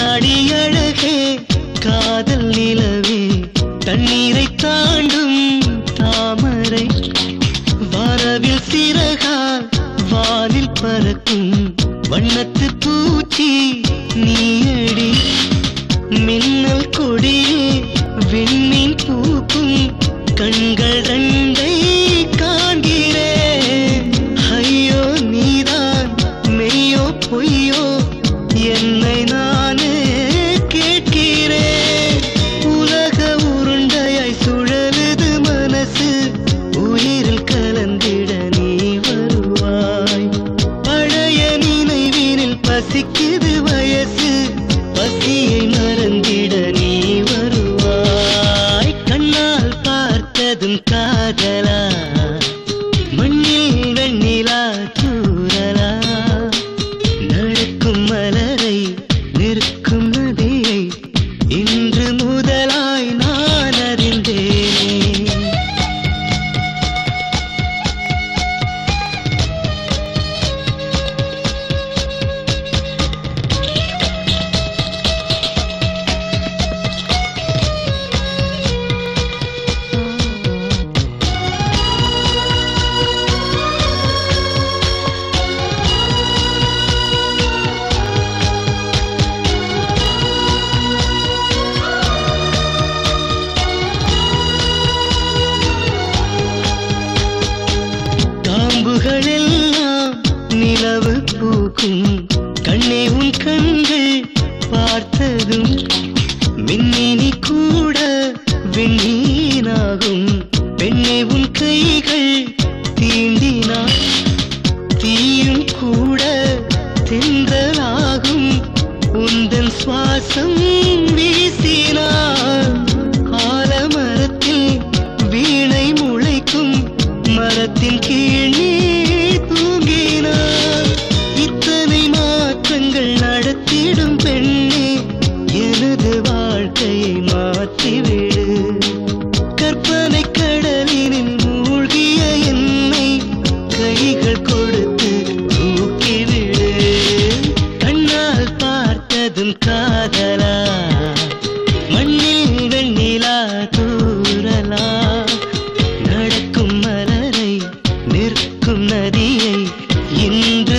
கண்ணாடி அழகே காதல் நிலவே தண்ணீரை தாண்டும் தாமரை வானவில் சிறகால் வானில் பறக்கும் வண்ணத்து பூச்சி நீயடி மின்னல் கொடியே விண்மீன் பூக்கும் கண்கள் ரெண்டை காண்கிறேன் ஐயோ நீதான் மெய்யோ பொய்யோ என்னை நானே கேட்கிறேன் உலக உருண்டையாய் சுழலுது மனசு உயிரில் கலந்திட நீ வருவாய் பழைய நினைவினில் பசிக்குது வயசு பசியை மறந்திட நீ வருவாய் கண்ணால் பார்த்ததும் காதலா மண்ணில் வெண்ணிலா தூரலா நடக்கும் மலரை நிற்கும் நதியை இன்று முதலாய் நான் அறிந்தேன் காம்புகளெல்லாம் நிலவு பூக்கும் கண்ணே உன் கண்கள் பார்த்ததும் மின்னினி கூட விண்ணீனாகும் பெண்ணே உன் கைகள் தீண்டினான் தீயும் கூட தென்றலாகும் உந்தன் சுவாசம் வீசினான் ஆலமரத்தில் வீணை முளைக்கும் மரத்தின் கீழ் நீ தூங்கினார் இத்தனை மாற்றங்கள் நடத்திடும் பெண்ணே எனது வாழ்க்கையை மாற்றிவிடு கற்பனை கடலினில் மூழ்கிய என்னை கைகள் கொடுத்து தூக்கிவிடு கண்ணால் பார்த்ததும் காதலா மண்ணில் வெண்ணிலா தூரலா நடக்கும் மலரை நிற்கும் நதியை இன்று